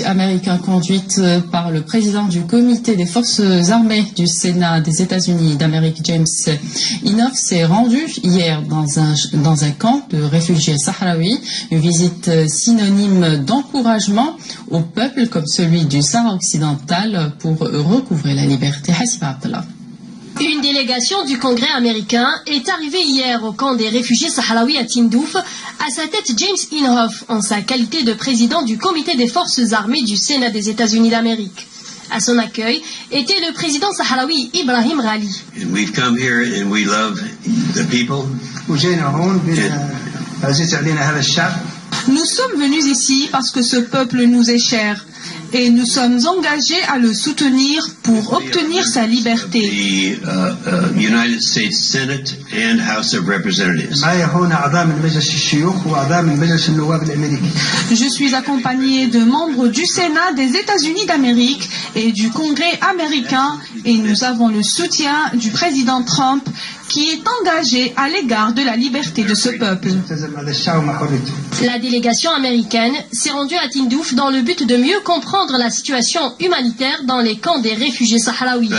Américain conduite par le président du comité des forces armées du Sénat des États-Unis d'Amérique, James Inhofe, s'est rendu hier dans un camp de réfugiés sahraouis, une visite synonyme d'encouragement au peuple comme celui du Sahara occidental pour recouvrer la liberté. Hassiba Abdallah. Une délégation du Congrès américain est arrivée hier au camp des réfugiés sahraouis à Tindouf, à sa tête James Inhofe, en sa qualité de président du comité des forces armées du Sénat des États-Unis d'Amérique. À son accueil était le président sahraoui Ibrahim Rali. Nous sommes venus ici parce que ce peuple nous est cher. Et nous sommes engagés à le soutenir pour obtenir sa liberté. Je suis accompagné de membres du Sénat des États-Unis d'Amérique et du Congrès américain et nous avons le soutien du président Trump qui est engagé à l'égard de la liberté de ce peuple. La délégation américaine s'est rendue à Tindouf dans le but de mieux comprendre la situation humanitaire dans les camps des réfugiés sahraouis.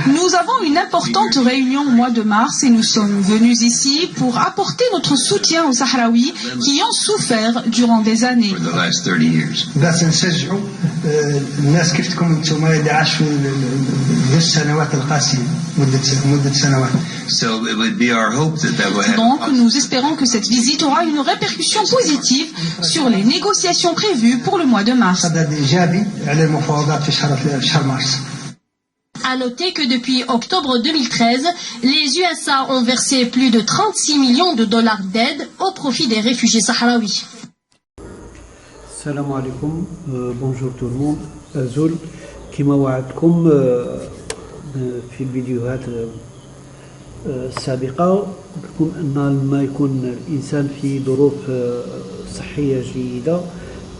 Nous avons une importante réunion au mois de mars et nous sommes venus ici pour apporter notre soutien aux Sahraouis qui ont souffert durant des années. Donc nous espérons que cette visite aura une répercussion positive sur les négociations prévues pour le mois de mars. À noter que depuis octobre 2013, les USA ont versé plus de 36 millions de dollars d'aide au profit des réfugiés sahraouis. Salam alaikum, bonjour tout le monde. Azul, كما وعدتكم في الفيديوهات السابقة لكم أن لما يكون الإنسان في ظروف صحية جيدة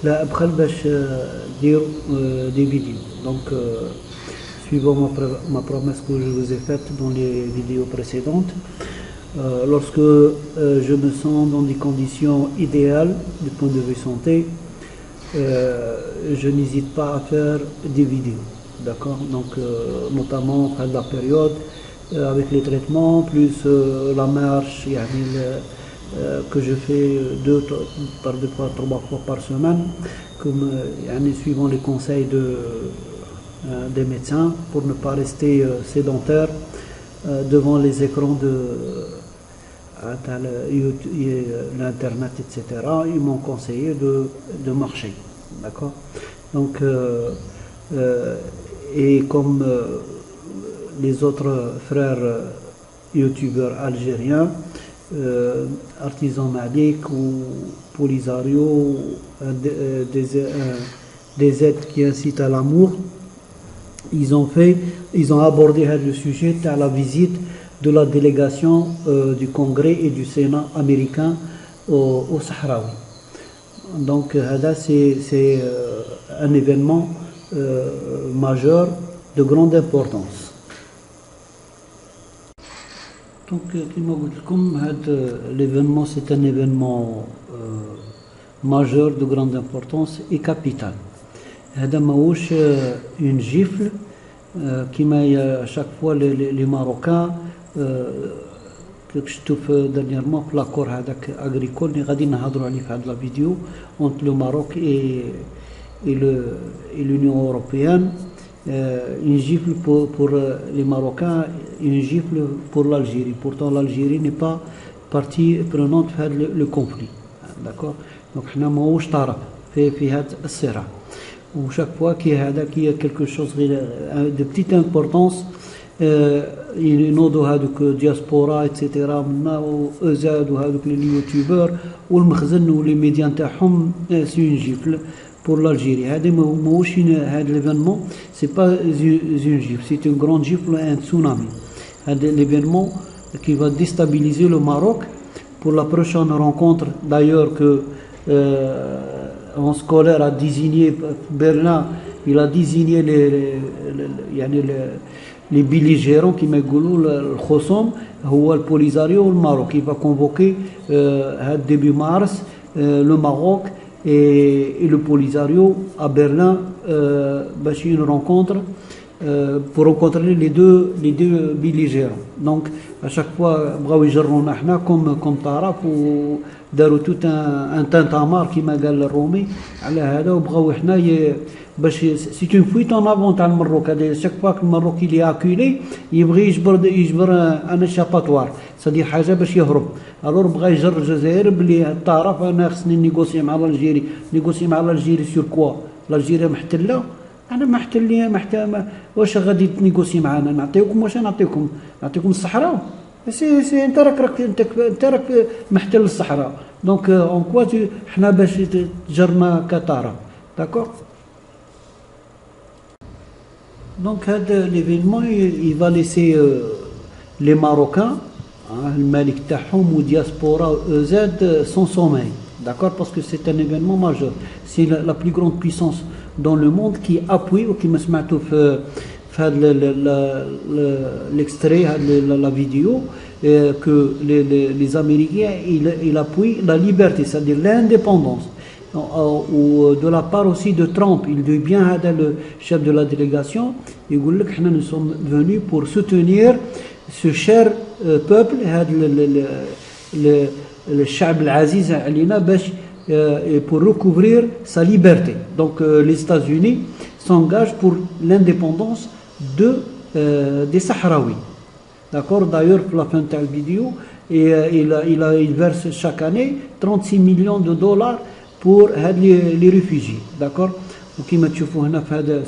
لا أبخل باش دير دي فيديو. Donc suivant ma promesse que je vous ai faite dans les vidéos précédentes, lorsque je me sens dans des conditions idéales du point de vue santé, je n'hésite pas à faire des vidéos, d'accord. Donc notamment à la période avec les traitements plus la marche que je fais deux fois, trois fois par semaine, comme suivant les conseils des médecins pour ne pas rester sédentaire devant les écrans de l'internet, etc. Ils m'ont conseillé de marcher, d'accord. Donc et comme les autres frères youtubeurs algériens, Artisan Malik ou Polisario, des aides qui incitent à l'amour, ils ont abordé le sujet à la visite de la délégation du Congrès et du Sénat américain au Sahraoui. Donc c'est un événement majeur de grande importance. Donc l'événement c'est un événement majeur de grande importance et capital. هذا ماهوش une gifle كما à chaque fois les Marocains شفتوا dernièrement في l'accord هذاك agricole اللي غادي نهضروا عليه في هذه la vidéo entre le Maroc et l'Union européenne. Une gifle pour les Marocains, une gifle pour l'Algérie. Pourtant l'Algérie n'est pas partie prenante في le conflit, d'accord. Donc حنا ماهوش طرف في هذا الصراع. Ou chaque fois qu'il y a quelque chose de petite importance, ينوضوا هذوك diaspora etc. منا وازاد وهذوك لي يوتيوبر والمخزن ولي ميديا نتاعهم سي اون جيفل pour l'Algérie. هذا ماهوش هذا l'événement, c'est pas une gifle, c'est une grande gifle, un tsunami. هذا l'événement qui va déstabiliser le Maroc pour la prochaine rencontre d'ailleurs que un scolaire a désigné Berlin, il a désigné les belligérants qui m'égoulent le Khosom, le Polisario, le Maroc. Il va convoquer début mars le Maroc et le Polisario à Berlin, une rencontre pour rencontrer les deux belligérants. Donc à chaque fois comme طرف وداروا tout un tintamarre كما قال الرومي على هذا وبغاو حنا باش سي اون فويت اون افون تاع المروك هذا شاك فوا المروك اللي اكولي يبغي يجبر ان اشاباتوار سادي حاجه باش يهرب الور بغا يجر الجزائر بلي الطرف انا خصني نيغوسي مع الجيري نيغوسي مع الجيري سور كوا الجيري محتله انا محتل واش غادي تنيغوسي معنا نعطيوكم واش نعطيوكم الصحراء سي انت راك محتل الصحراء دونك اون كوا حنا باش تجرنا كطرف داكور. Donc l'événement il va laisser les Marocains, le Malik Tahoum ou diaspora EZ sans sommeil, d'accord, parce que c'est un événement majeur. C'est la plus grande puissance dans le monde qui appuie ou qui me smatou l'extrait la vidéo que les Américains ils appuient la liberté, c'est-à-dire l'indépendance. Ou de la part aussi de Trump, il dit bien le chef de la délégation, il dit que nous sommes venus pour soutenir ce cher peuple, le Sha'b al-Aziz alina pour recouvrir sa liberté. Donc les États-Unis s'engagent pour l'indépendance des Sahraouis. D'accord. D'ailleurs, pour la fin de la vidéo, il verse chaque année 36 millions de dollars pour les réfugiés, d'accord. وكما تشوفوا هنا في هذا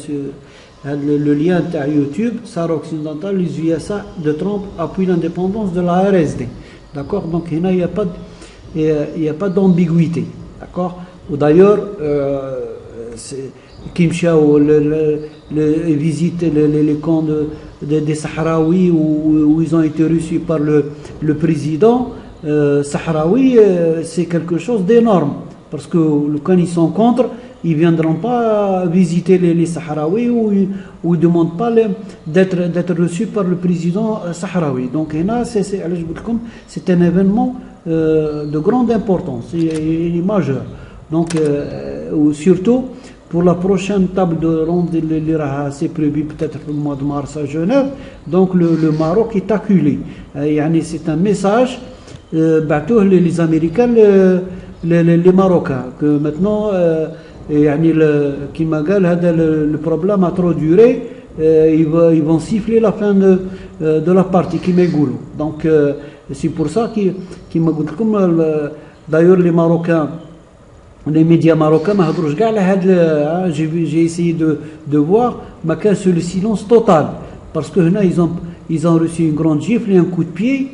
le lien تاع YouTube, Sahara occidentale, les USA de Trump appuient l'indépendance de la RSD, d'accord. Donc هنا il y a pas d'ambiguïté, d'accord. Ou d'ailleurs qui مشاو visite les camps des Sahraouis où ils ont été reçus par le président sahraoui, c'est quelque chose d'énorme. Parce que quand ils sont contre, ils ne viendront pas visiter les Sahraouis ou ils ne demandent pas d'être reçus par le président sahraoui. Donc là, c'est un événement de grande importance et majeur. Donc surtout pour la prochaine table de ronde, c'est prévu peut-être le mois de mars à Genève. Donc le Maroc est acculé. C'est un message les Américains les Marocains que maintenant كما قال هذا le problème a trop duré, ils vont siffler la fin de la partie qui m'égoulent. Donc c'est pour ça qui m'a dit comme d'ailleurs les Marocains, les médias marocains ما هضروش كاع على هذا. J'ai essayé de voir ما كانش le silence total parce que هنا ils ont reçu une grande gifle et un coup de pied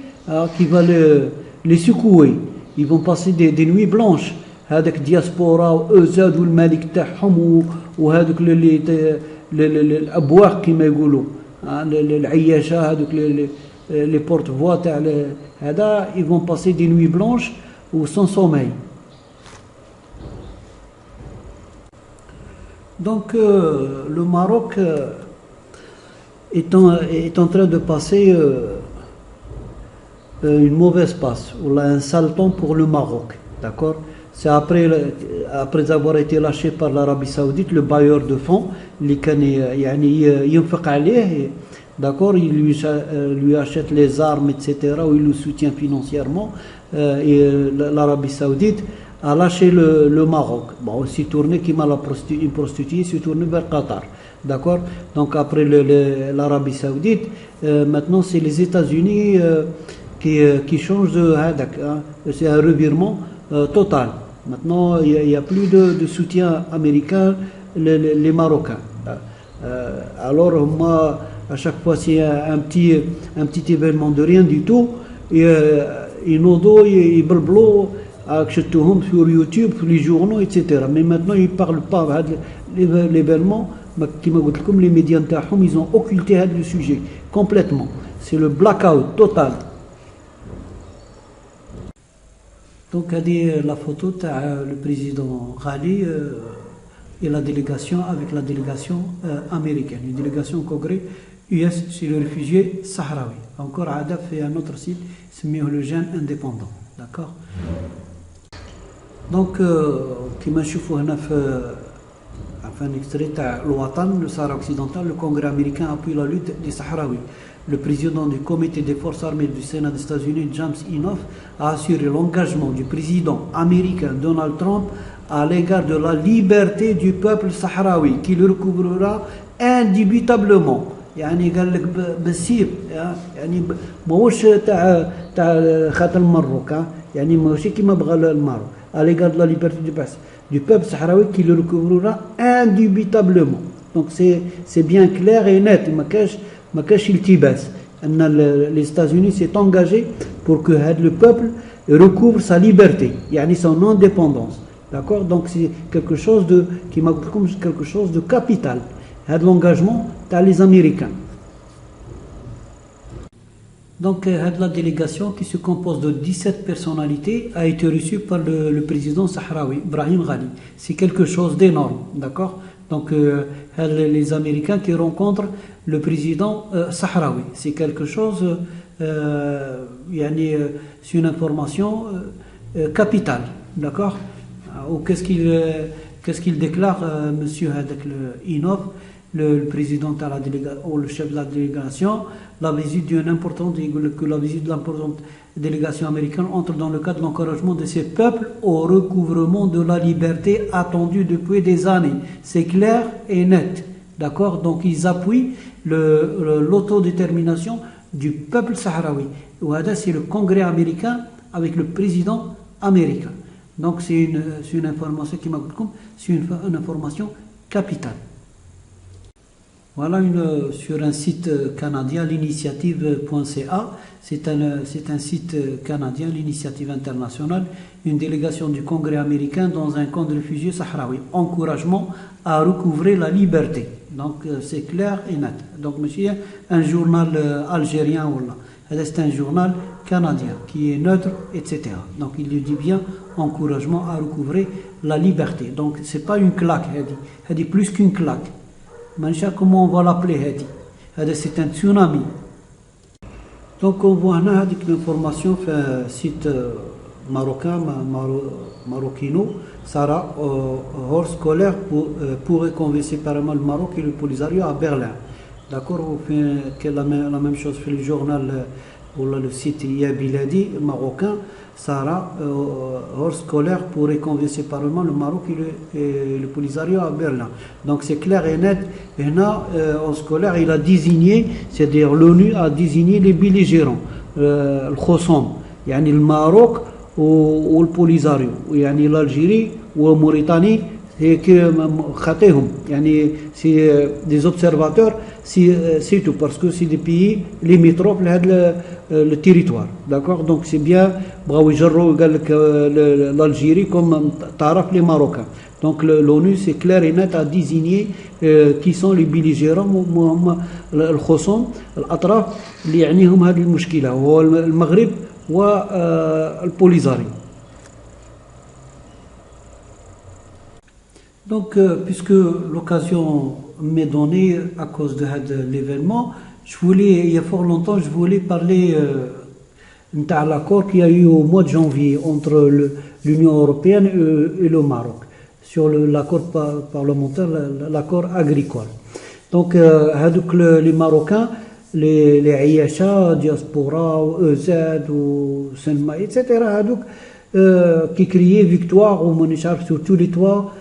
qui va les secouer. Ils vont passer des nuits blanches. هذاك الدياسبورا وأزاد والملك تاعهم وهذوك الأبواق كما يقولوا العياشة هذوك les porte-voix تاع هذا, ils vont passer des nuits blanches ou sans sommeil. Donc le Maroc est en train de passer une mauvaise passe, ou un sale temps pour le Maroc, d'accord. C'est après avoir été lâché par l'Arabie Saoudite, le bailleur de fonds, d'accord, il lui achète les armes, etc., ou il le soutient financièrement, et l'Arabie Saoudite a lâché le Maroc. Bon, aussi tourné qui m'a une prostituée, s'est tourné vers Qatar, d'accord. Donc après l'Arabie Saoudite, maintenant c'est les États-Unis qui changent de hadak, c'est un revirement total. Maintenant, il n'y a plus de soutien américain, les Marocains. Alors, moi, à chaque fois, c'est un petit événement de rien du tout. Ils ils blablo sur YouTube, sur les journaux, etc. Mais maintenant, ils ne parlent pas de l'événement. Comme les médias, ils ont occulté le sujet complètement. C'est le blackout total. Donc, la photo de le président Ghali et la délégation avec la délégation américaine, une délégation au Congrès US chez les réfugiés sahraouis. Encore Ada fait un autre site, c'est le Jeune Indépendant. D'accord. Donc, comme je vois un extrait de l'Ouatan, le Sahara occidental, le Congrès américain appuie la lutte des Sahraouis. Le président du comité des forces armées du Sénat des États-Unis, James Inhofe, a assuré l'engagement du président américain Donald Trump à l'égard de la liberté du peuple sahraoui, qui le recouvrera indubitablement. يعني قال لك بالسيف يعني ماهوش تاع خاطر المروك يعني ماهوش كيما بغى الماروك à l'égard de la liberté du peuple sahraoui qui le recouvrera indubitablement. Donc c'est bien clair et net, ما كاش التباس ان les États-Unis s'est engagé pour que le peuple recouvre sa liberté, يعني son indépendance. D'accord. Donc c'est quelque chose de quelque chose de capital. L'engagement des Américains. Donc la délégation qui se compose de 17 personnalités a été reçue par le président sahraoui, Brahim Ghali. C'est quelque chose d'énorme, d'accord. Donc les Américains qui rencontrent le président sahraoui, c'est quelque chose, c'est une information capitale, d'accord. Ou qu'est-ce qu'il déclare, monsieur Inhofe, le président de la délégation, ou le chef de la délégation, la visite d'une importante délégation américaine entre dans le cadre de l'encouragement de ces peuples au recouvrement de la liberté attendue depuis des années. C'est clair et net, d'accord. Donc ils appuient l'autodétermination du peuple sahraoui. C'est le Congrès américain avec le président américain. Donc c'est une information qui c'est une information capitale. Voilà sur un site canadien, l'initiative.ca, c'est un site canadien, l'initiative internationale, une délégation du Congrès américain dans un camp de réfugiés sahraouis. Encouragement à recouvrer la liberté. Donc c'est clair et net. Donc monsieur, un journal algérien, c'est un journal canadien qui est neutre, etc. Donc il le dit bien, encouragement à recouvrer la liberté. Donc c'est pas une claque, elle dit plus qu'une claque. Comment on va l'appeler, c'est un tsunami. Donc on voit l'information sur le site marocain, Maroquino, Sarah, hors scolaire pourrait convier séparément le Maroc et le Polisario à Berlin. D'accord, on fait la même chose sur le journal ou le site Yabiladi marocain. Sarah, hors scolaire pourrait convier séparément le Maroc et le Polisario à Berlin. Donc c'est clair et net. Et là, hors scolaire, il a désigné, c'est-à-dire l'ONU a désigné les belligérants, le Khossam, le Maroc ou le Polisario, l'Algérie ou la Mauritanie. C'est des observateurs, c'est tout, parce que c'est des pays limitrophes le territoire, d'accord. Donc c'est bien l'Algérie comme taraf les Marocains. Donc l'ONU c'est clair et net à désigner qui sont les belligérants, الخصوم الأطراف اللي يعنيهم هذه المشكلة هو المغرب والبوليزاريو. Donc, puisque l'occasion m'est donnée à cause de l'événement, il y a fort longtemps, je voulais parler de l'accord qu'il y a eu au mois de janvier entre l'Union européenne et le Maroc, sur l'accord parlementaire, l'accord agricole. Donc, les Marocains, les Aïacha, Diaspora, EZ, Senma, etc., qui criaient victoire au Monichar sur tous les toits,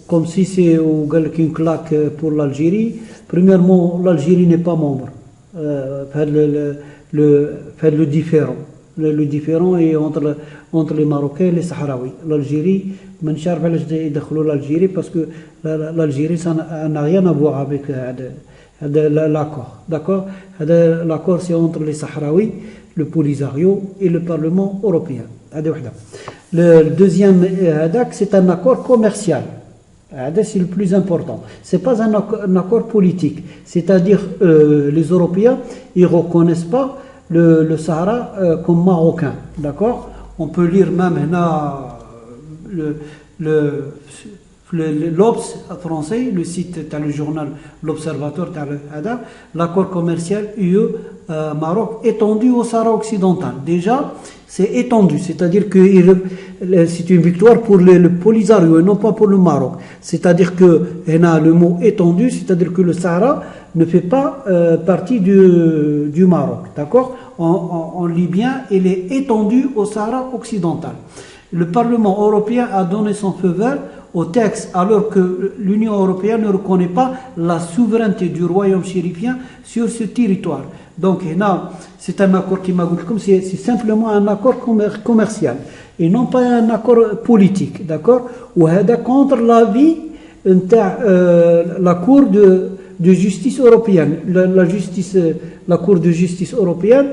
comme si c'est une claque pour l'Algérie. Premièrement, l'Algérie n'est pas membre. Le différent. Le différent est entre les Marocains et les Sahraouis. L'Algérie, l'Algérie parce que l'Algérie, ça n'a rien à voir avec l'accord. D'accord. L'accord, c'est entre les Sahraouis, le Polisario et le Parlement européen. Le deuxième c'est un accord commercial. C'est le plus important. Ce n'est pas un accord politique. C'est-à-dire les Européens ils ne reconnaissent pas le Sahara comme marocain. D'accord. On peut lire même l'Obs français, le site, le journal L'Observateur, l'accord commercial UE-Maroc étendu au Sahara occidental. Déjà, c'est étendu, c'est-à-dire que c'est une victoire pour le Polisario et non pas pour le Maroc. C'est-à-dire que le mot étendu, c'est-à-dire que le Sahara ne fait pas partie du Maroc, d'accord? En libyen, il est étendu au Sahara occidental. Le Parlement européen a donné son feu vert au texte, alors que l'Union européenne ne reconnaît pas la souveraineté du royaume chérifien sur ce territoire. Donc, c'est un accord qui m'a dit comme c'est simplement un accord commercial et non pas un accord politique, d'accord? Ou contre l'avis la Cour de justice européenne. La Cour de justice européenne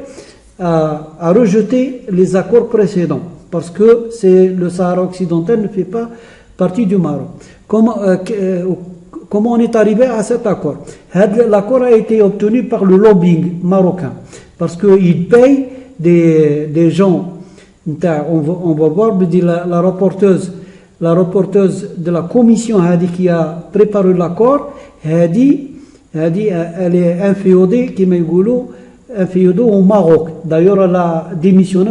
a rejeté les accords précédents parce que le Sahara occidental ne fait pas partie du Maroc. Comment on est arrivé à cet accord? L'accord a été obtenu par le lobbying marocain parce qu'il paye des gens. On va voir la rapporteuse de la commission qui a préparé l'accord, elle est inféodée au Maroc. D'ailleurs, elle a démissionné,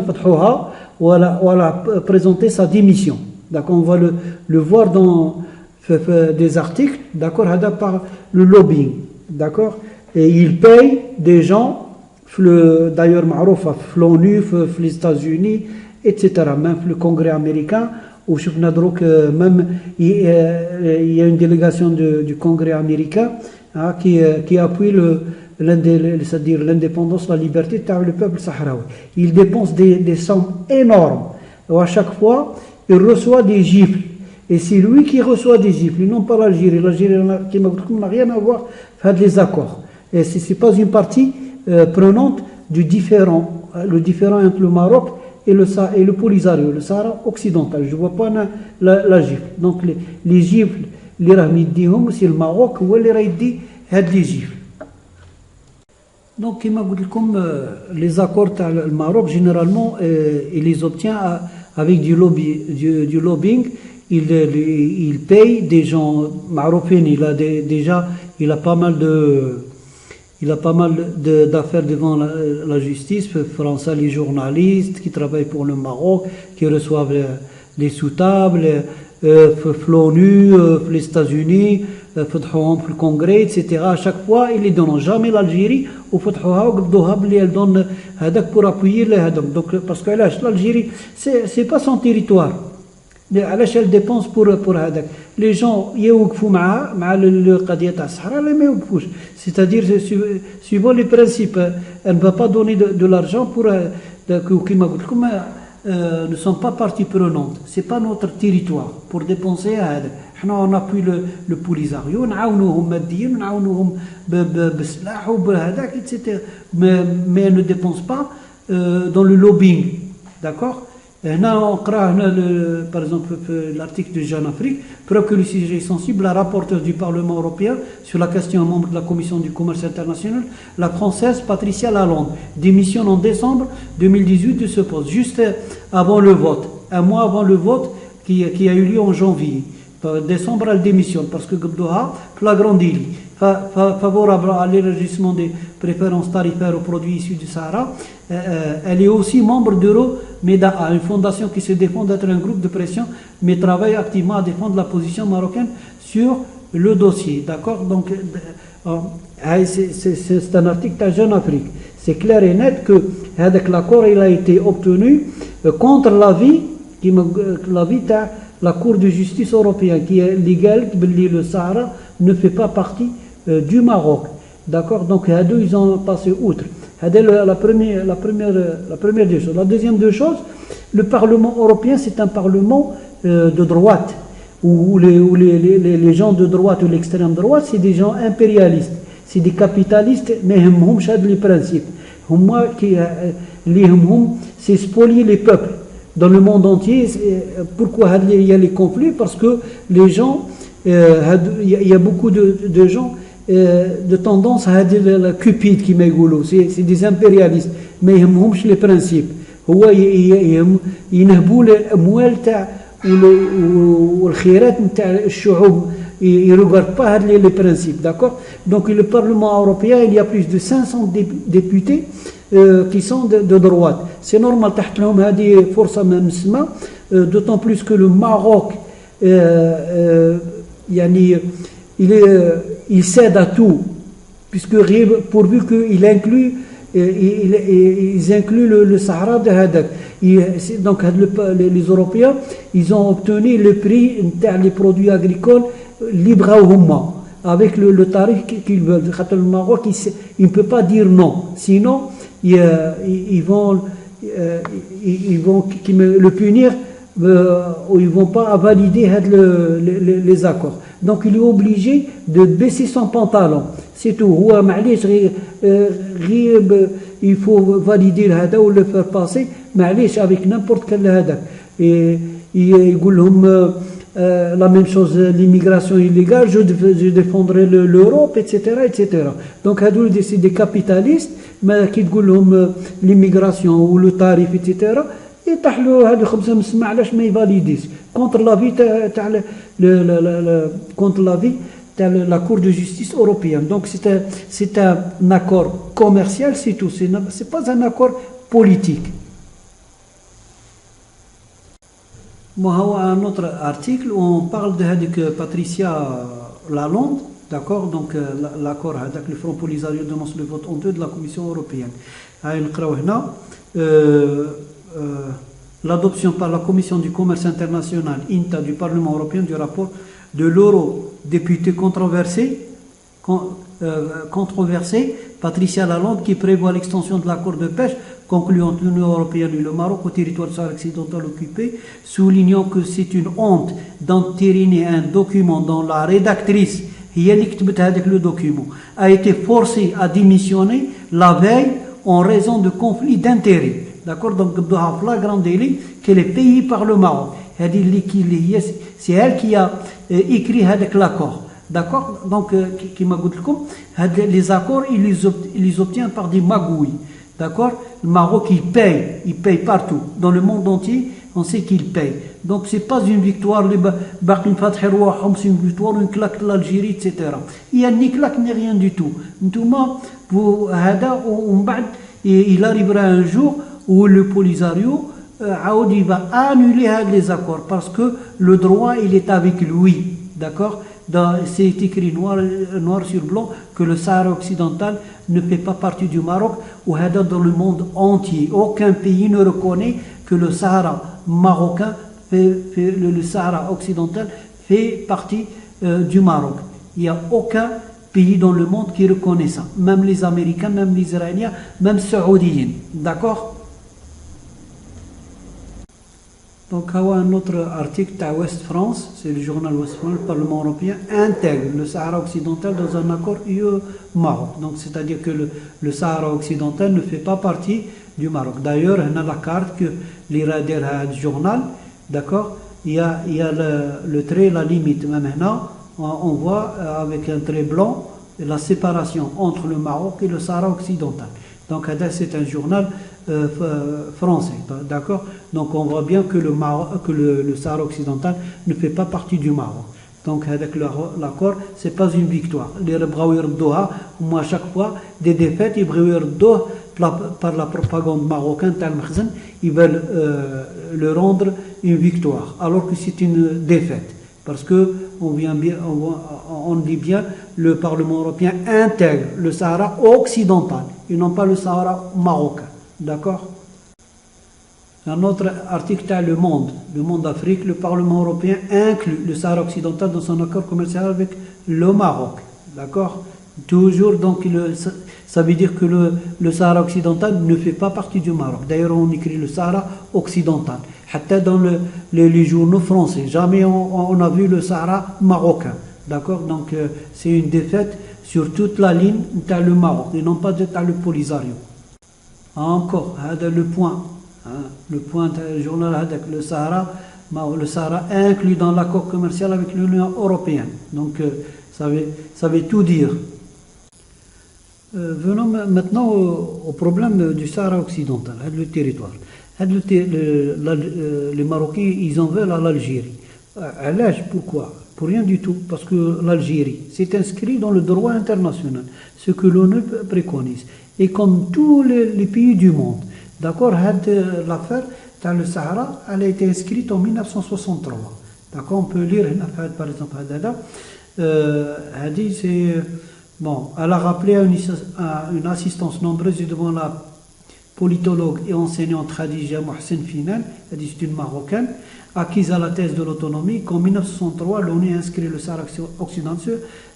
ou elle a présenté sa démission. D'accord, on va le voir dans des articles, d'accord, par le lobbying, d'accord, et il paye des gens, d'ailleurs, Marouf, l'ONU, les États-Unis, etc., même le Congrès américain, où je même il y a une délégation du Congrès américain qui appuie c'est-à-dire l'indépendance, la liberté du peuple sahraoui. Il dépense des sommes énormes, et à chaque fois, il reçoit des gifles. Et c'est lui qui reçoit des gifles, et non pas l'Algérie. L'Algérie n'a rien à voir avec les accords. Et ce n'est pas une partie prenante du différent. Le différent entre le Maroc et le Polisario, le Sahara occidental. Je ne vois pas la gifle. Donc les gifles, c'est le Maroc ou les gifles. Donc, comme les accords le Maroc, généralement, il les obtient avec du lobbying. Il paye des gens marocains. Il a pas mal d'affaires devant la justice. Français, les journalistes qui travaillent pour le Maroc, qui reçoivent les sous-tables, l'ONU, les États-Unis, le Congrès, etc. À chaque fois, ils ne donnent jamais l'Algérie au elle donne pour appuyer les donc parce que l'Algérie, c'est pas son territoire. Elle dépense pour les gens يوقفوا مع القضية تاع الصحراء لا ما يوقفوش. C'est-à-dire suivant les principes, elle ne va pas donner de l'argent pour كما قلت لكم ne sont pas partie prenante. C'est pas notre territoire pour dépenser à هذا. On appuie le Polisario, نعاونوهم ماديا ونعاونوهم بالسلاح وبهذاك etc. Mais elle ne dépense pas dans le lobbying. D'accord? Par exemple, l'article de Jeune Afrique, preuve que le sujet est sensible, la rapporteure du Parlement européen sur la question membre de la Commission du commerce international, la Française Patricia Lalonde, démissionne en décembre 2018 de ce poste, juste avant le vote, un mois avant le vote qui a eu lieu en janvier. Décembre, elle démissionne parce que Gabdoha, flagrant délit, favorable à l'élargissement des préférences tarifaires aux produits issus du Sahara. Elle est aussi membre d'Euro-MEDA, une fondation qui se défend d'être un groupe de pression, mais travaille activement à défendre la position marocaine sur le dossier. D'accord? Donc, c'est un article de Jeune Afrique. C'est clair et net que l'accord il a été obtenu contre l'avis de la Cour de justice européenne, qui est légale, le Sahara ne fait pas partie du Maroc. D'accord? Donc, ils ont passé outre. C'est la première des choses. La deuxième des choses, le Parlement européen, c'est un Parlement de droite, où les gens de droite ou l'extrême droite, c'est des gens impérialistes, c'est des capitalistes, mais ils n'ont pas les principes. C'est spolier les peuples dans le monde entier. Pourquoi il y a les conflits? Parce que les gens, il y a beaucoup de gens de tendance à dire la cupide qui m'égoulou, c'est des impérialistes, mais ils n'ont pas les principes. هو ينهبوا الأموال تاع والخيرات نتاع الشعوب ils regardent pas les principes, d'accord. Donc le Parlement européen, il y a plus de 500 députés qui sont de droite. C'est normal, تحت لهم هذه فرصة ما نسمع, d'autant plus que le Maroc يعني il cède à tout, puisque pourvu qu'il inclut ils incluent le Sahara de Hadak. Donc les Européens, ils ont obtenu le prix des produits agricoles libre avec le tarif qu'ils veulent. Le Maroc, il ne peut pas dire non, sinon ils vont le punir ou ils ne vont pas valider les accords. Donc il est obligé de baisser son pantalon. C'est tout. Il faut valider le ou le faire passer avec n'importe quel hada. Et il la même chose, l'immigration illégale, je défendrai l'Europe, etc., etc. Donc c'est des capitalistes qui disent l'immigration ou le tarif, etc. Et contre la vie contre la vie la Cour de justice européenne. Donc c'est un accord commercial, c'est tout. C'est pas un accord politique. Bon, un autre article où on parle de Patricia Lalonde, d'accord. Donc l'accord avec le Front Polisario dénonce le vote honteux de la Commission européenne. L'adoption par la Commission du commerce international INTA du Parlement européen du rapport de l'eurodéputé controversé Patricia Lalonde qui prévoit l'extension de l'accord de pêche conclu entre l'Union européenne et le Maroc au territoire du Sahara occidental occupé, soulignant que c'est une honte d'entériner un document dont la rédactrice le document a été forcée à démissionner la veille en raison de conflits d'intérêts. D'accord. Donc flagrant délit qu'elle est payée par le Maroc. C'est elle qui a écrit l'accord. D'accord. Donc les accords il les obtient par des magouilles. D'accord. Le Maroc il paye partout dans le monde entier. On sait qu'il paye. Donc c'est pas une victoire, c'est une victoire, une claque de l'Algérie, etc. Il y a ni claque ni rien du tout. Il arrivera un jour où le Polisario il va annuler les accords parce que le droit il est avec lui. D'accord. C'est écrit noir sur blanc que le Sahara occidental ne fait pas partie du Maroc ou dans le monde entier. Aucun pays ne reconnaît que le Sahara marocain le Sahara occidental fait partie du Maroc. Il n'y a aucun pays dans le monde qui reconnaît ça. Même les Américains, même les Israéliens, même les Saoudiens. D'accord. Donc, il y a un autre article de Ouest France, c'est le journal Ouest France, le Parlement européen intègre le Sahara occidental dans un accord UE-Maroc. Donc, c'est-à-dire que le Sahara occidental ne fait pas partie du Maroc. D'ailleurs, on a la carte que l'ira du journal, d'accord, il y a le trait, la limite. Mais maintenant, on voit avec un trait blanc la séparation entre le Maroc et le Sahara occidental. Donc, c'est un journal français, d'accord. Donc on voit bien que le Sahara occidental ne fait pas partie du Maroc. Donc avec l'accord, c'est pas une victoire. Les Doha, moi à chaque fois des défaites, ils par la propagande marocaine, ils veulent le rendre une victoire, alors que c'est une défaite. Parce que on dit bien, le Parlement européen intègre le Sahara occidental et non pas le Sahara marocain. D'accord. Un autre article à Le Monde Afrique, le Parlement européen inclut le Sahara occidental dans son accord commercial avec le Maroc. D'accord. Toujours, donc, ça veut dire que le Sahara occidental ne fait pas partie du Maroc. D'ailleurs, on écrit le Sahara occidental. Dans les journaux français, jamais on a vu le Sahara marocain. D'accord. Donc, c'est une défaite sur toute la ligne dans le Maroc et non pas dans le Polisario. Encore, le point du journal, le Sahara inclus dans l'accord commercial avec l'Union européenne. Donc, ça veut tout dire. Venons maintenant au problème du Sahara occidental, le territoire. Les Marocains, ils en veulent à l'Algérie. À l'âge, pourquoi? Pour rien du tout, parce que l'Algérie, c'est inscrit dans le droit international, ce que l'ONU préconise. Et comme tous les pays du monde, d'accord, l'affaire dans le Sahara, elle a été inscrite en 1963. D'accord, on peut lire, par exemple, c'est bon, elle a rappelé à une assistance nombreuse devant la politologue et enseignante Khadija Mohsen Finan, c'est une Marocaine, acquise à la thèse de l'autonomie, qu'en 1963, l'ONU a inscrit le Sahara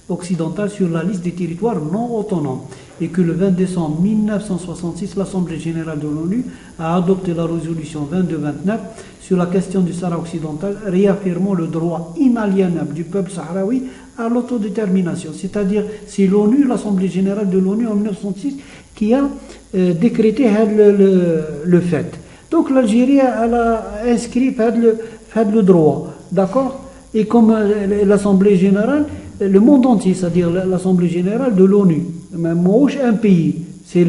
occidental sur la liste des territoires non autonomes et que le 20 décembre 1966, l'Assemblée générale de l'ONU a adopté la résolution 2229 sur la question du Sahara occidental, réaffirmant le droit inaliénable du peuple sahraoui à l'autodétermination. C'est-à-dire, c'est l'ONU, l'Assemblée générale de l'ONU en 1966 qui a décrété le fait. Donc l'Algérie elle a inscrit le droit, d'accord? Et comme l'Assemblée générale, le monde entier, c'est-à-dire l'Assemblée générale de l'ONU, même un pays, c'est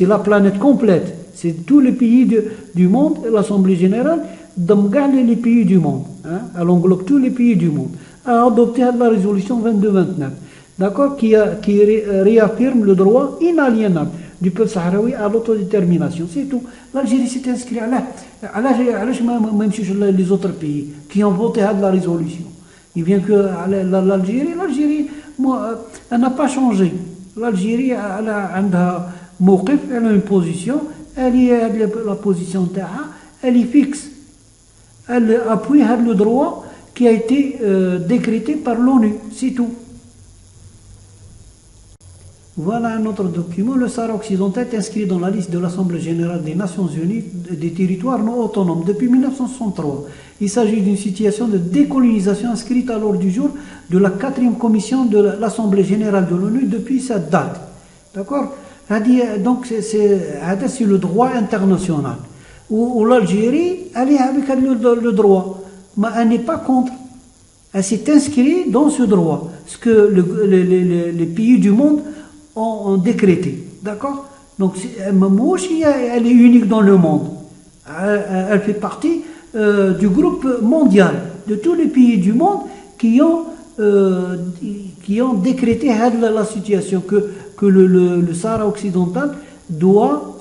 la planète complète, c'est tous les pays du monde, l'Assemblée générale, dans les pays du monde, hein, elle englobe tous les pays du monde, a adopté la résolution 2229, d'accord, qui réaffirme le droit inaliénable du peuple sahraoui à l'autodétermination. C'est tout. L'Algérie s'est inscrite à même les autres pays qui ont voté à la résolution. Il vient que l'Algérie, elle n'a pas changé. L'Algérie, elle a une position, la position elle est fixe. Elle appuie le droit qui a été décrété par l'ONU. C'est tout. Voilà un autre document. Le Sahara occidental est inscrit dans la liste de l'Assemblée générale des Nations unies des territoires non autonomes depuis 1963. Il s'agit d'une situation de décolonisation inscrite à l'ordre du jour de la 4e commission de l'Assemblée générale de l'ONU depuis cette date. D'accord? Donc c'est le droit international. Où l'Algérie, elle est avec le droit, mais elle n'est pas contre. Elle s'est inscrite dans ce droit, ce que les pays du monde ont décrété, d'accord? Donc Mamouchi, elle est unique dans le monde. Elle fait partie du groupe mondial de tous les pays du monde qui ont décrété la situation que le Sahara occidental doit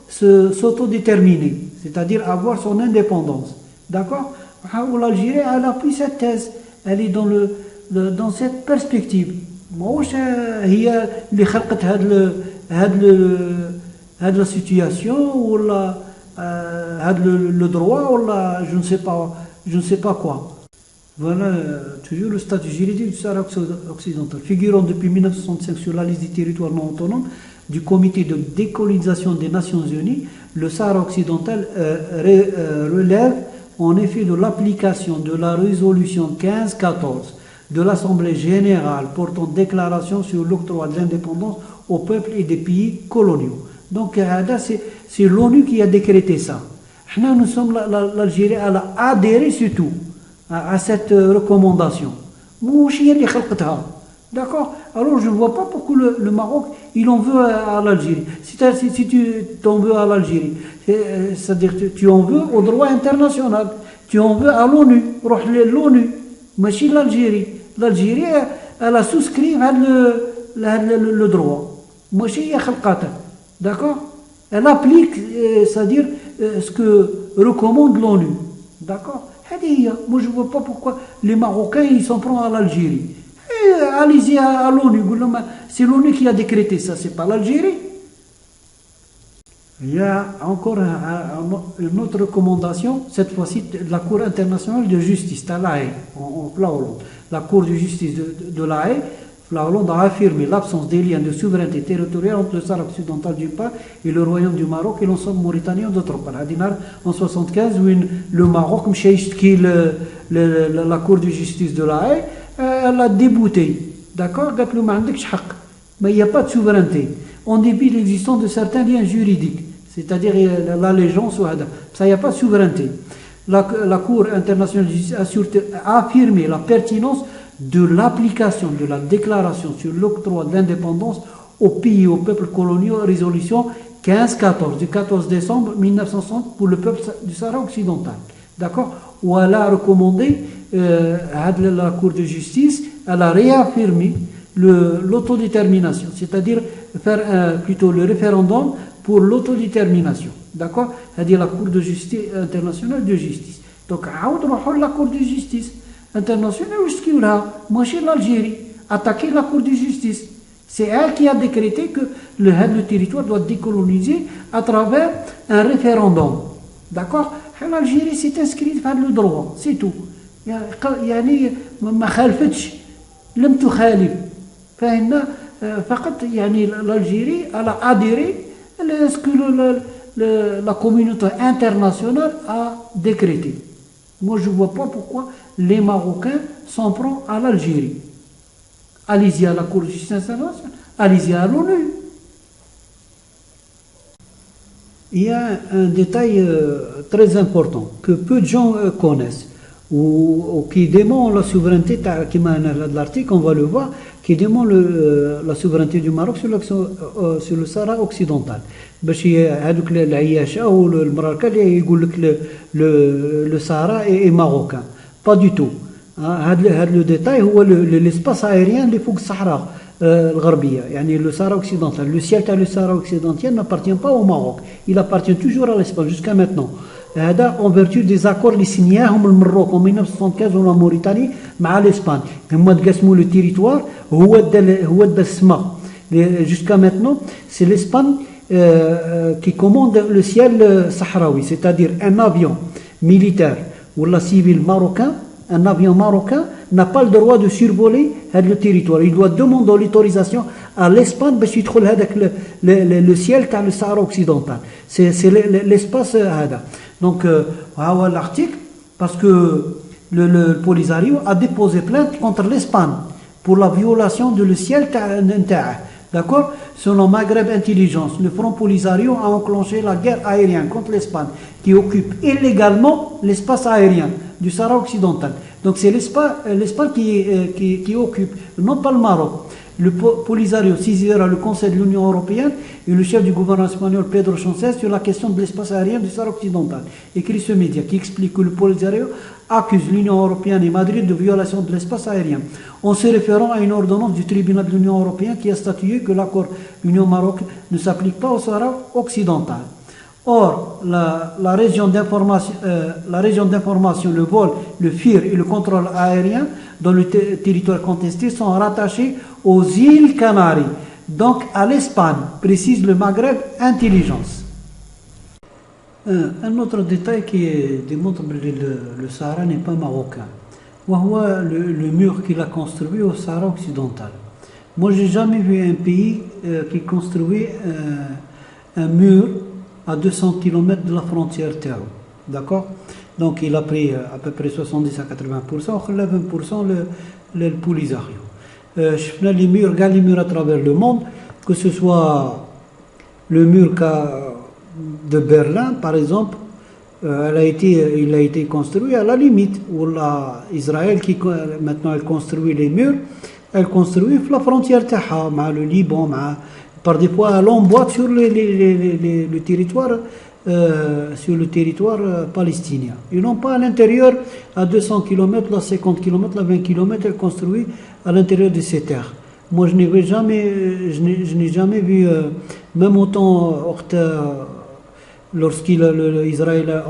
s'autodéterminer, c'est-à-dire avoir son indépendance, d'accord? L'Algérie, elle appuie cette thèse, elle est dans cette perspective. ماهوش هي اللي خلقت هاد la situation ولا هاد le droit ولا je ne sais pas quoi. Voilà toujours le statut juridique du Sahara occidental. Figurant depuis 1965 sur la liste des territoires non autonomes du comité de décolonisation des Nations Unies, le Sahara occidental relève en effet de l'application de la résolution 1514 de l'Assemblée générale portant déclaration sur l'octroi de l'indépendance aux peuples et des pays coloniaux. Donc c'est l'ONU qui a décrété ça. Nous sommes l'Algérie, elle a adhéré surtout à cette recommandation. D'accord? Alors je ne vois pas pourquoi le Maroc il en veut à l'Algérie. Si tu en veux à l'Algérie, c'est-à-dire que tu en veux au droit international, tu en veux à l'ONU, l'ONU, mais chez l'Algérie. L'Algérie, elle a souscrit le droit. D'accord? Elle applique, c'est-à-dire ce que recommande l'ONU. D'accord? Moi, je ne vois pas pourquoi les Marocains, ils s'en prennent à l'Algérie. Allez-y à l'ONU. C'est l'ONU qui a décrété ça, c'est pas l'Algérie. Il y a encore une autre recommandation, cette fois-ci de la Cour internationale de justice, à La Haye, en Hollande. La Cour de justice de La Haye, la Hollande a affirmé l'absence des liens de souveraineté territoriale entre le Sahara occidental d'une part et le Royaume du Maroc et l'ensemble mauritanien d'autre part. En 1975, où le Maroc, la Cour de justice de La Haye, elle a débouté. D'accord? Mais il n'y a pas de souveraineté, en dépit de l'existence de certains liens juridiques, c'est-à-dire l'allégeance, ça, il n'y a pas de souveraineté. La Cour internationale de justice a affirmé la pertinence de l'application de la déclaration sur l'octroi de l'indépendance aux pays et aux peuples coloniaux, résolution 15-14, du 14 décembre 1960 pour le peuple du Sahara occidental. D'accord? Où elle a recommandé, la Cour de justice, elle a réaffirmé l'autodétermination, c'est-à-dire faire plutôt le référendum pour l'autodétermination. D'accord? C'est-à-dire la Cour de justice internationale de justice. Donc, la Cour de justice internationale, moi, je suis l'Algérie, attaquer la Cour de justice. C'est elle qui a décrété que le territoire doit être décolonisé à travers un référendum. D'accord? L'Algérie s'est inscrite par le droit, c'est tout. يعني ما خالفتش لم تخالف فإن فقط يعني l'Algérie elle a adhéré à ce que la communauté internationale a décrété. Moi je ne vois pas pourquoi les Marocains s'en prennent à l'Algérie. Allez-y à la Cour de justice internationale, allez-y à l'ONU. Il y a un détail très important que peu de gens connaissent ou qui démontre la souveraineté, de l'article, on va le voir, qui démontre la souveraineté du Maroc sur le Sahara occidental. Le Sahara est marocain. Pas du tout. Le détail, c'est l'espace aérien de fouq Sahara. Le Sahara occidental. Le ciel du Sahara occidental n'appartient pas au Maroc. Il appartient toujours à l'Espagne jusqu'à maintenant. En vertu des accords signés au Maroc en 1975 ou en Mauritanie avec l'Espagne. Le territoire, jusqu'à maintenant, c'est l'Espagne qui commande le ciel sahraoui, c'est-à-dire un avion militaire ou la civil marocain. Un avion marocain n'a pas le droit de survoler le territoire. Il doit demander l'autorisation à l'Espagne pour qu'il le ciel dans le Sahara occidental. C'est l'espace. Donc, l'article, parce que le Polisario a déposé plainte contre l'Espagne pour la violation du ciel. D'accord? Selon Maghreb Intelligence, le Front Polisario a enclenché la guerre aérienne contre l'Espagne, qui occupe illégalement l'espace aérien du Sahara occidental. Donc c'est l'Espagne qui occupe, non pas le Maroc. Le Polisario saisira le Conseil de l'Union européenne et le chef du gouvernement espagnol Pedro Sánchez sur la question de l'espace aérien du Sahara occidental. Écrit ce média qui explique que le Polisario accuse l'Union européenne et Madrid de violation de l'espace aérien, en se référant à une ordonnance du tribunal de l'Union européenne qui a statué que l'accord Union-Maroc ne s'applique pas au Sahara occidental. Or, la région d'information, le vol, le FIR et le contrôle aérien dans le territoire contesté sont rattachés aux îles Canaries, donc à l'Espagne, précise le Maghreb Intelligence. Un autre détail qui démontre que le Sahara n'est pas marocain, le mur qu'il a construit au Sahara occidental. Moi, j'ai jamais vu un pays qui construit un mur à 200 km de la frontière terre. D'accord? Donc il a pris à peu près 70 à 80%, on relève 20% le Polisario. Je fais les murs à travers le monde, que ce soit le mur de Berlin, par exemple, il a été construit à la limite, où Israël, qui maintenant elle construit les murs, elle construit la frontière terre, le Liban, par des fois elle emboîte sur le territoire palestinien. Ils n'ont pas à l'intérieur à 200 km, à 50 km, à 20 km, elle construit à l'intérieur de ces terres. Moi je n'ai jamais vu, même autant lorsqu'Israël a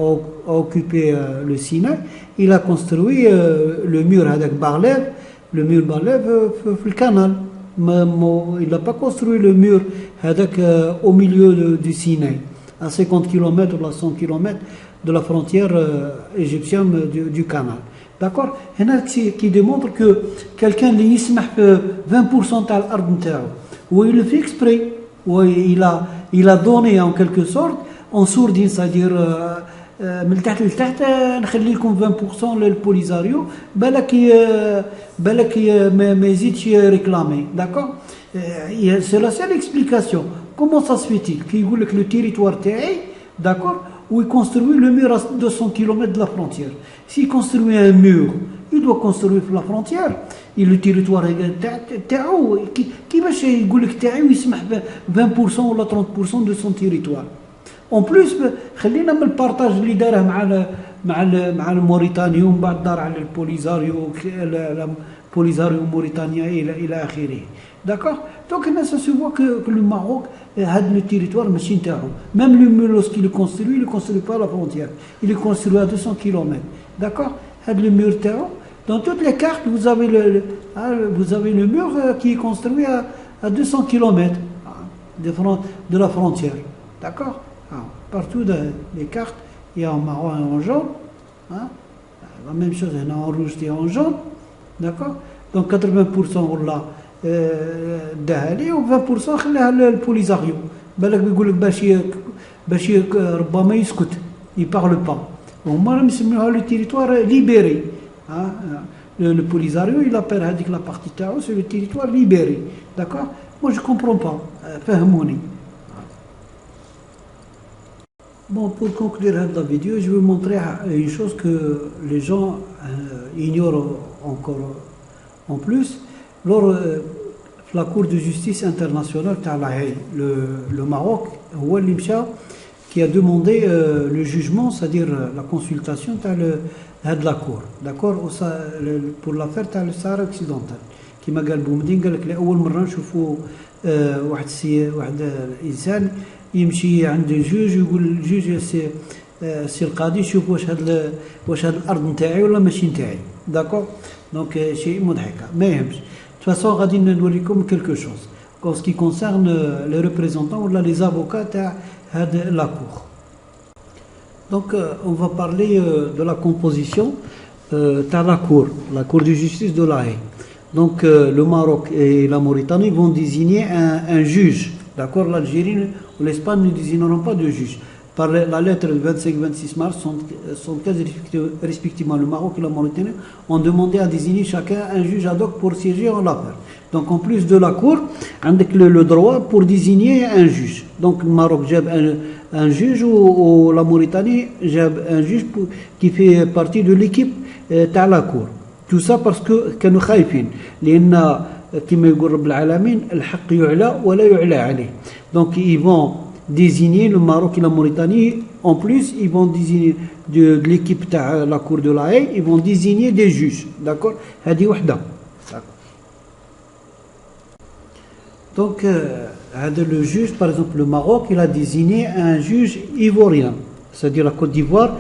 occupé le Sinaï, il a construit le mur avec Barlev, le le canal. Il n'a pas construit le mur au milieu du Sinaï, à 50 km ou à 100 km de la frontière égyptienne du canal. D'accord? Qui démontre que quelqu'un lui yismah 20% de l'art, où il le fait exprès, où il a donné en quelque sorte en sourdine, c'est-à-dire من تحت لتحت نخلي لكم 20% للبوليزاريو بالك ما يزيدش réclamer. D'accord? C'est la seule explication. Comment ça se fait-il qu'il يقول لك le territoire تاعي, d'accord, où il construit le mur à 200 km de la frontière. S'il construit un mur il doit construire la frontière. Et le territoire تاعو كيفاش يقول لك تاعي ويسمح ب 20% ولا 30% de son territoire. En plus خلينا من البارطاج اللي داره مع الموريتاني ومن بعد دار على البوليزاريو موريتانيا الى اخره. D'accord. Donc ça se voit que le Maroc a le territoire ماشي نتاعو. Même le mur lorsqu'il le construit pas à la frontière. Il est construit à 200 km. D'accord. هذا le mur تاعو. Dans toutes les cartes, vous avez le mur qui est construit à 200 km de la frontière. D'accord. Partout dans les cartes, il y a en marron et en jaune. Hein? La même chose, il y en a en rouge et en jaune. D'accord. Donc 80% là دهالي و 20% خليها للبوليزاريو. بالك بيقول لك باش ربما يسكت يبارل با. هما يسميوها لو تيريتوار ليبيري. Le Polisario, il appelle la partie Tao, c'est le territoire libéré. D'accord. Moi, je ne comprends pas. Fahmouni. Bon, pour conclure la vidéo, je vais montrer une chose que les gens ignorent encore en plus. Lors de la Cour de justice internationale de La Haye, le Maroc, qui a demandé le jugement, c'est-à-dire la consultation de la Cour, d'accord, pour l'affaire de le Sahara occidental. كما قال بومدين قال لك لأول مرة نشوفوا واحد الإنسان يمشي عند الجوج ويقول الجوج سي القاضي شوف واش هاد الأرض نتاعي ولا ماشي نتاعي. داكور. دونك شيء مضحك ما يهمش. De toute façon غادي نوريكم quelque chose en ce qui concerne les représentants ou les avocats de la Cour. Donc on va parler de la composition de la Cour de justice de La Haye. Donc le Maroc et la Mauritanie vont désigner un juge. D'accord. L'Algérie ou l'Espagne ne désigneront pas de juge. Par la lettre du 25-26 mars 75 respectivement, le Maroc et la Mauritanie ont demandé à désigner chacun un juge ad hoc pour siéger en l'affaire. Donc en plus de la Cour, avec le droit pour désigner un juge. Donc le Maroc j'ai un juge ou la Mauritanie j'ai un juge qui fait partie de l'équipe de la Cour. Tout ça parce que كانوا خايفين لأن كما يقول رب العالمين الحق يعلى ولا يعلى عليه. Donc ils vont désigner le Maroc et la Mauritanie. En plus, ils vont désigner de l'équipe de la Cour de La Haye, ils vont désigner des juges. D'accord. هذه وحدة. Donc, le juge, par exemple, le Maroc, il a désigné un juge ivoirien, c'est-à-dire la Côte d'Ivoire,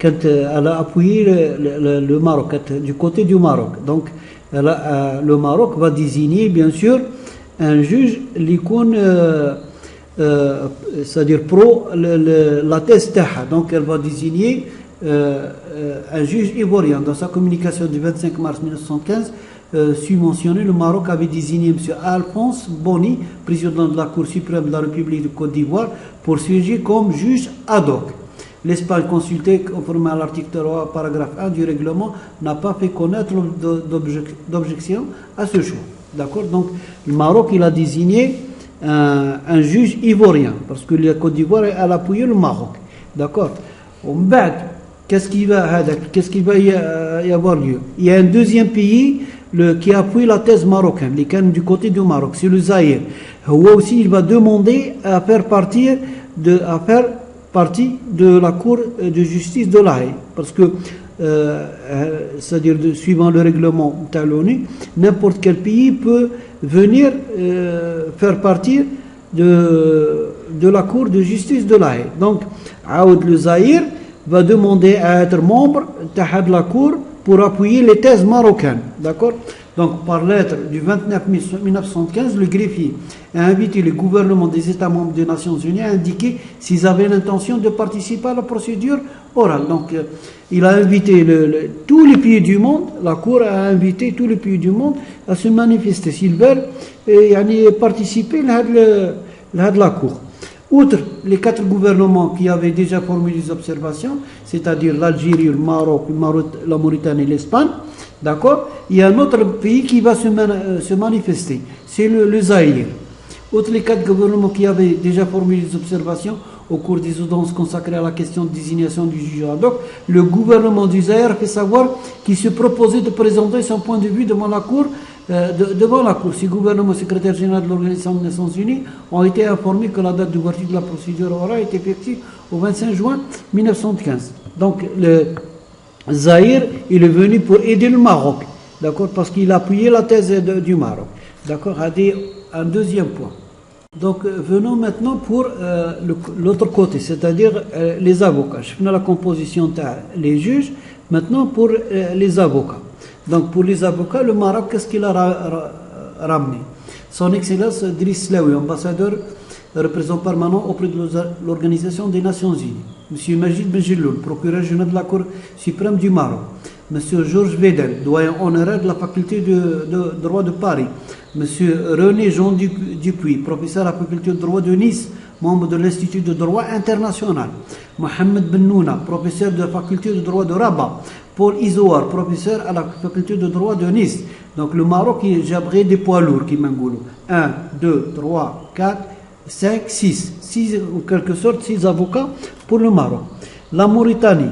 quand elle a appuyé le Maroc, du côté du Maroc. Donc, le Maroc va désigner, bien sûr, un juge, l'icône, c'est-à-dire pro la thèse TAHA. Donc, elle va désigner un juge ivoirien. Dans sa communication du 25 mars 1975, mentionné, le Maroc avait désigné M. Alphonse Boni, président de la Cour suprême de la République de Côte d'Ivoire, pour siéger comme juge ad hoc. L'Espagne, consultée conformément à l'article 3, paragraphe 1 du règlement, n'a pas fait connaître d'objection à ce choix. D'accord. Donc, le Maroc, il a désigné un juge ivoirien, parce que la Côte d'Ivoire a appuyé le Maroc. D'accord. Qu'est-ce qui va y avoir lieu? Il y a un deuxième pays qui appuie la thèse marocaine, les cannes du côté du Maroc, c'est le Zaïre. Aussi, il va demander à faire partie de la Cour de justice de La Haye, parce que c'est-à-dire suivant le règlement de l'ONU, n'importe quel pays peut venir faire partie de la Cour de justice de La Haye. Donc, Aoud le Zaïre va demander à être membre de la Cour pour appuyer les thèses marocaines. D'accord. Donc, par lettre du 29 mai 1975, le greffier a invité le gouvernement des États membres des Nations Unies à indiquer s'ils avaient l'intention de participer à la procédure orale. Donc, il a invité tous les pays du monde, la Cour a invité tous les pays du monde à se manifester s'ils veulent participer à la Cour. Outre les 4 gouvernements qui avaient déjà formulé des observations, c'est-à-dire l'Algérie, le Maroc, la Mauritanie et l'Espagne, d'accord, il y a un autre pays qui va se manifester, c'est le Zaïre. Outre les 4 gouvernements qui avaient déjà formulé des observations, au cours des audiences consacrées à la question de désignation du juge ad hoc, le gouvernement du Zaïre fait savoir qu'il se proposait de présenter son point de vue devant la Cour. Ce gouvernement, secrétaire général de l'Organisation des Nations Unies, ont été informés que la date d'ouverture de la procédure aura été effective au 25 juin 1915. Donc le Zaïre, il est venu pour aider le Maroc, d'accord, parce qu'il a appuyé la thèse du Maroc. D'accord, un deuxième point. Donc venons maintenant pour l'autre côté, c'est-à-dire les avocats. Je fais la composition des juges, maintenant pour les avocats. Donc pour les avocats, le Maroc, qu'est-ce qu'il a ramené? Son Excellence Driss Slaoui, ambassadeur représentant permanent auprès de l'Organisation des Nations Unies. Monsieur Majid Benjelloul, procureur général de la Cour suprême du Maroc. Monsieur Georges Vedel, doyen honoraire de la faculté de droit de Paris. Monsieur René Jean Dupuis, professeur à la faculté de droit de Nice, membre de l'Institut de droit international. Mohamed Bennouna, professeur de la faculté de droit de Rabat. Paul Izoar, professeur à la faculté de droit de Nice. Donc le Maroc, il jabré des poids lourds qui m'engoulent. 1, 2, 3, 4, 5, 6. 6, en quelque sorte, 6 avocats pour le Maroc. La Mauritanie,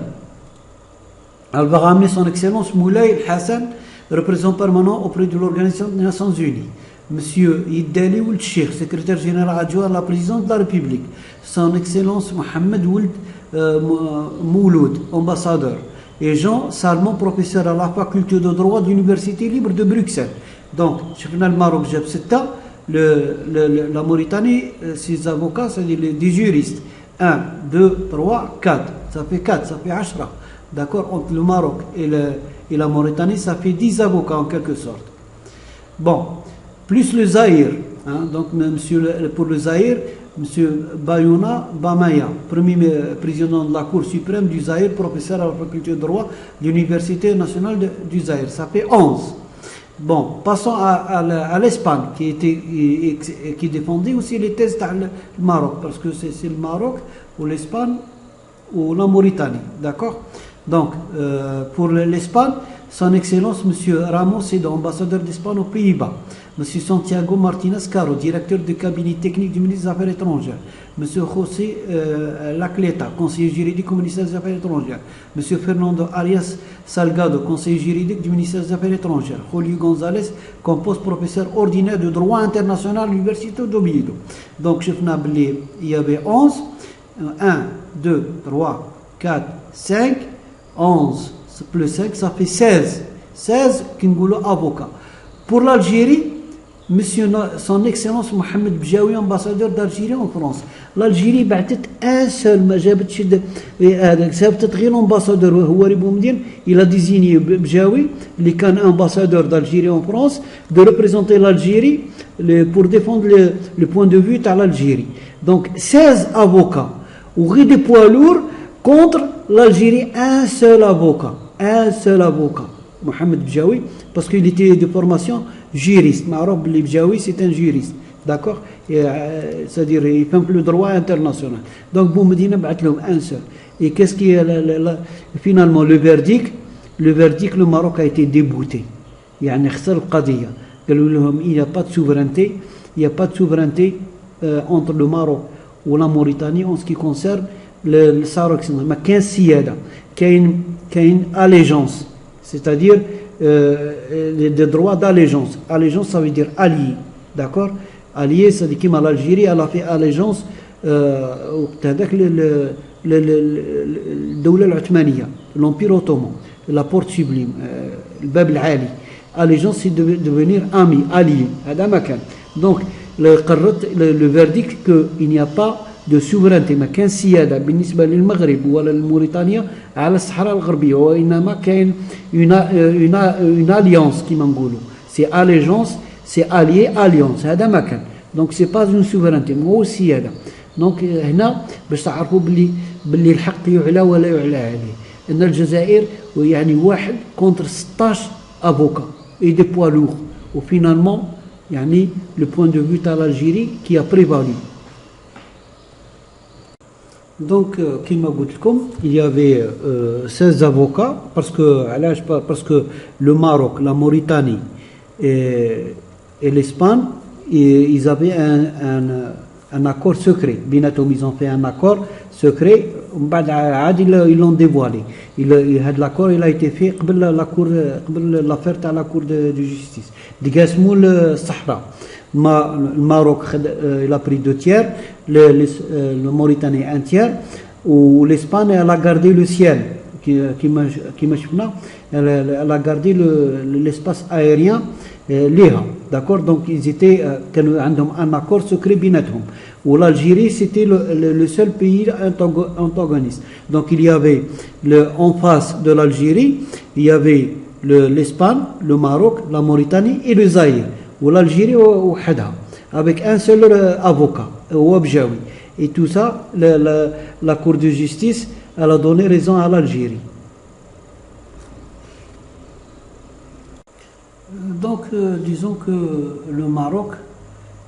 elle va ramener son Excellence Moulay Hassan, représentant permanent auprès de l'Organisation des Nations Unies. Monsieur Yiddali Ould Cheikh, secrétaire général adjoint à la présidence de la République. Son Excellence Mohamed Ould Mouloud, ambassadeur. Et Jean Salmon, professeur à la faculté de droit de l'Université libre de Bruxelles. Donc, je le Maroc, la Mauritanie, ses avocats, c'est-à-dire des juristes. 1, 2, 3, 4. Ça fait 4, ça fait 10. D'accord, entre le Maroc et la Mauritanie, ça fait 10 avocats en quelque sorte. Bon, plus le Zaïre, hein, donc pour le Zaïre, M. Bayouna Bamaya, premier président de la Cour suprême du Zaïre, professeur à la faculté de droit de l'Université nationale du Zaïre, ça fait 11. Bon, passons à l'Espagne, qui défendait aussi les thèses du Maroc, parce que c'est le Maroc ou l'Espagne ou la Mauritanie, d'accord? Donc, pour l'Espagne, son Excellence M. Ramos Sedo, ambassadeur d'Espagne aux Pays-Bas. M. Santiago Martinez Caro, directeur du cabinet technique du ministre des Affaires étrangères. M. José Lacleta, conseiller juridique au ministère des Affaires étrangères. M. Fernando Arias Salgado, conseiller juridique du ministère des Affaires étrangères. Julio González, compost professeur ordinaire de droit international à l'Université d'Oviedo. Donc, il y avait 11. 1, 2, 3, 4, 5, 11 plus 5, ça fait 16. 16 Kingoulou avocat. Pour l'Algérie, son Excellence Mohamed Bjaoui, ambassadeur d'Algérie en France. L'Algérie بعثت un seul, ما جابتش جابت غير l'ambassadeur هو Riboumdine. Il a désigné Bjaoui, qui est ambassadeur d'Algérie en France, de représenter l'Algérie pour défendre le point de vue de l'Algérie. Donc 16 avocats, ou des poids lourds contre l'Algérie, un seul avocat, Mohamed Bjaoui, parce qu'il était de formation juriste. Maroc Bjaoui, c'est un juriste, d'accord, c'est-à-dire il fait le droit international. Donc vous me dites un seul. Et qu'est-ce qui est finalement le verdict? Le verdict, le Maroc a été débouté. Il n'y a pas de souveraineté, entre le Maroc ou la Mauritanie en ce qui concerne le Sahara occidental. Mais qu'un siyada, qu'une allégeance, c'est-à-dire des droits d'allégeance. Allégeance, ça veut dire allié, d'accord? Allié, c'est-à-dire que l'Algérie, elle a fait allégeance avec l'Empire ottoman, la porte sublime, le Bab al-Ali. Allégeance, c'est devenir ami, allié. Donc, le verdict qu'il n'y a pas de souveraineté, ما كان سيادة بالنسبة للمغرب ولا لموريتانيا على الصحراء الغربية، وإنما كاين une alliance كما نقولوا، c'est allégeance, c'est allié, alliance، هذا ما كان. Donc c'est pas une souveraineté، مو سيادة. Donc هنا باش تعرفوا باللي الحق يعلى ولا يعلى عليه. إن الجزائر يعني واحد contre 16 avocats et des poids lourds. Ou finalement يعني le point de vue de l'Algérie qui a prévalu. Donc, il y avait 16 avocats, parce que le Maroc, la Mauritanie et l'Espagne, ils avaient un accord secret. Binatom, ils ont fait un accord secret. Ils l'ont dévoilé. L'accord il a été fait l'affaire à la cour de justice. Digasmou le Sahara. Le Maroc il a pris 2 tiers, le Mauritanie 1 tiers, ou l'Espagne elle a gardé le ciel. Elle a gardé l'espace aérien liha, d'accord. Donc ils étaient un accord secret binatom. Où l'Algérie c'était le seul pays antagoniste. Donc il y avait en face de l'Algérie, il y avait l'Espagne, le Maroc, la Mauritanie et le Zaïre. Où l'Algérie au Hada, avec un seul avocat, Ouabjaoui. Et tout ça, la Cour de justice, elle a donné raison à l'Algérie. Donc, disons que le Maroc,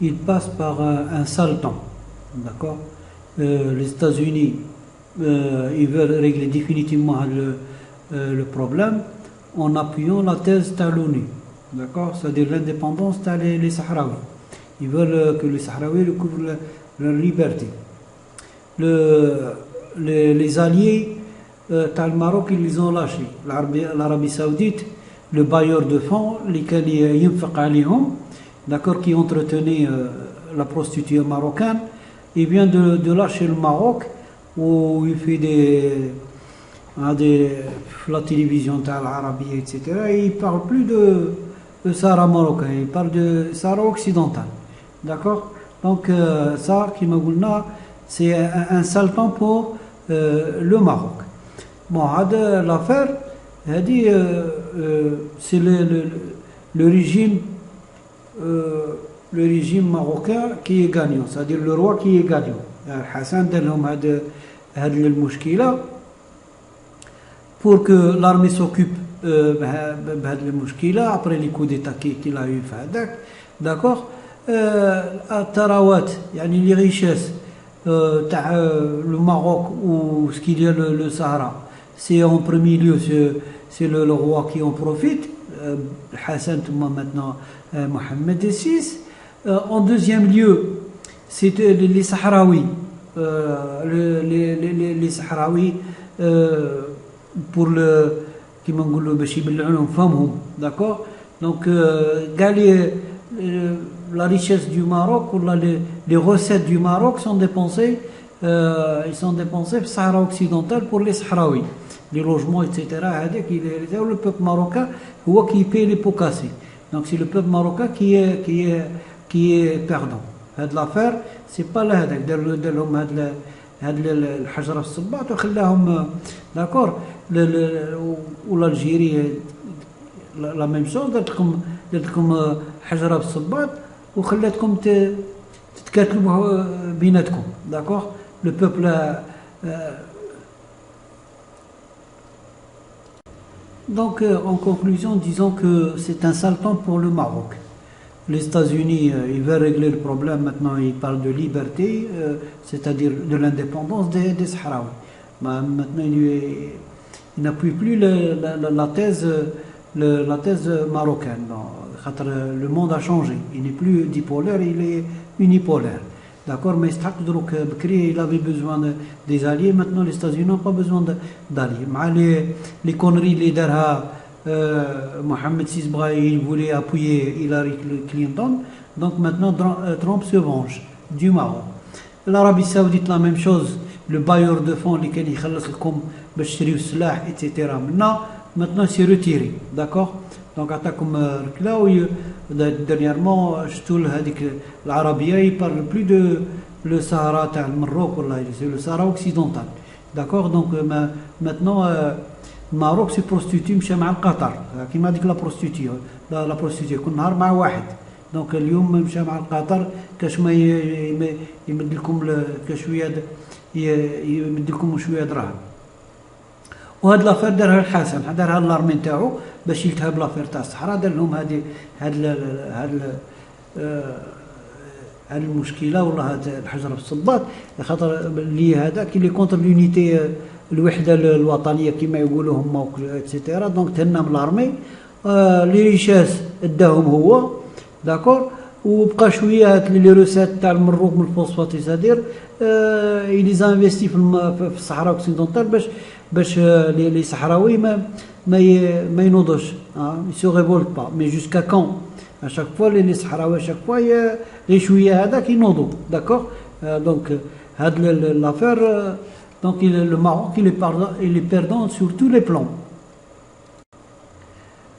il passe par un sale temps, d'accord. Les États-Unis, ils veulent régler définitivement le problème en appuyant la thèse de l'ONU, d'accord, c'est-à-dire l'indépendance des Sahraouis. Ils veulent que les Sahraouis recouvrent leur liberté. Les alliés du Maroc, ils les ont lâchés. L'Arabie Saoudite, le bailleur de fonds, d'accord, qui entretenait la prostituée marocaine, il vient de lâcher le Maroc, où il fait la télévision de l'Arabie, etc. Et il ne parle plus de Sahara marocain, il parle de Sahara occidental. D'accord. Donc ça, qui m'a dit, c'est un sale temps pour le Maroc. Bon, l'affaire, elle dit, c'est le régime marocain qui est gagnant, c'est-à-dire le roi qui est gagnant. Hassan donne هذه المشكلة pour que l'armée s'occupe بهذه المشكلة après les coups d'état qu'il a eu في هذاك. D'accord. الثروات يعني les richesses تاع le Maroc ou ce qu'il y a le Sahara, c'est en premier lieu c'est le roi qui en profite, Hassan maintenant Mohamed VI. En deuxième lieu, c'est les Sahraouis, les Sahraouis pour le qui m'engoule باش يبلعوا فمهم, d'accord. Donc la richesse du Maroc ou les recettes du Maroc sont dépensées ils sont dépensés au Sahara occidental pour les Sahraouis, les logements, etc. Le peuple marocain qui paye les pots cassés. Donc c'est le peuple marocain qui est perdant. Cette l'affaire, c'est pas là دارلهم هاد الحجره في الصباط وخلاهم, d'accord. ou l'Algérie la même chose, درتكم حجره في الصباط وخلاتكم تتكاتلوا بيناتكم, d'accord. Le peuple donc en conclusion, disons que c'est un sale temps pour le Maroc. Les États-Unis, ils veulent régler le problème maintenant, ils parlent de liberté, c'est-à-dire de l'indépendance des Sahraouis. Maintenant, il n'appuie plus la thèse marocaine. Le monde a changé, il n'est plus dipolaire, il est unipolaire. D'accord, mais il avait besoin des alliés, maintenant les États-Unis n'ont pas besoin d'alliés. Les conneries, les darha, Mohamed VI il voulait appuyer Hillary Clinton, donc maintenant Trump se venge du Maroc. L'Arabie Saoudite, la même chose, le bailleur de fonds, lesquels il etc. Maintenant c'est retiré, d'accord. Donc attaquons là où dernièrement l'Arabie il parle plus de le Sahara le Maroc, c'est le Sahara occidental, d'accord. Donc maintenant Maroc se prostitue مشى مع القطر كيما ديك لا بروستيتي كل نهار مع واحد. دونك اليوم مشى مع القطر كاش ما يمد لكم كشويه يمد لكم شويه دراهم. وهاد لافير دارها الحسن, دارها الارمي نتاعو باش يلتهب لافير تاع الصحراء, دار لهم هاد المشكله ولا هاد الحجره في الصباط, خاطر اللي هذاك اللي كونتر لونيتي الوحده الوطنيه كما يقولوا هما اتسيتيرا. دونك تهنا من الارمي لي ريشاس اداهم هو, داكور. وبقى شويه هاد لي روسات تاع المروك من الفوسفات سادير ils ont investi في الصحراء اوكسيدونتال باش لي صحراوي ما ينوضوش ils se révoltent pas mais jusqu'à quand à chaque fois les صحراوي à chaque fois les شويه هذاك ينوضوا d'accord donc هاد l'affaire donc le Maroc il est perdant sur tous les plans.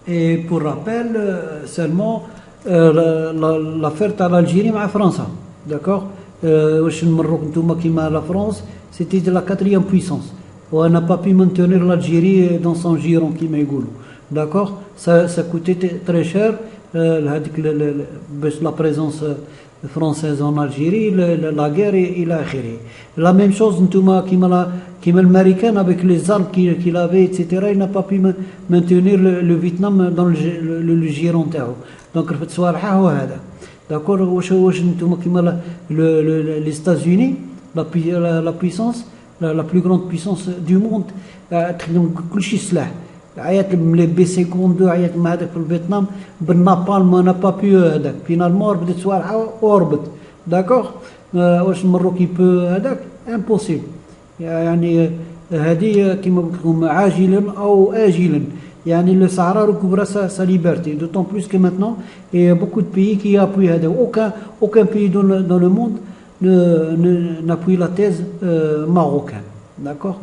Et pour rappel seulement l'affaire تاع l'Algérie مع فرنسا d'accord واش نمروك نتوما كيما la France c'était de la 4e puissance on n'a pas pu maintenir l'Algérie dans son giron كيما يقولوا d'accord ça coûtait très cher هذيك باش la présence française en Algérie la guerre الى اخره la même chose نتوما كيما l'américain avec les armes qu'il avait etc il n'a pas pu maintenir le Vietnam dans le giron تاعو donc رفد صوالحه هو هذا d'accord واش نتوما كيما les États-Unis la puissance la plus grande puissance du monde تخدم كلشي سلاح عيات من بي 52 عيات مع هذاك في الفيتنام بالنابالم انا با بي هذاك فينالمون بدات صوالحه اوربت داكوغ واش نمرو كي بو هذاك امبوسيبل يعني هذه كيما قلت لكم عاجلا او اجلا يعني le Sahara recouvre sa liberté d'autant plus que maintenant il y a beaucoup de pays qui appuient هذا aucun pays dans le monde n'appuie la thèse marocaine d'accord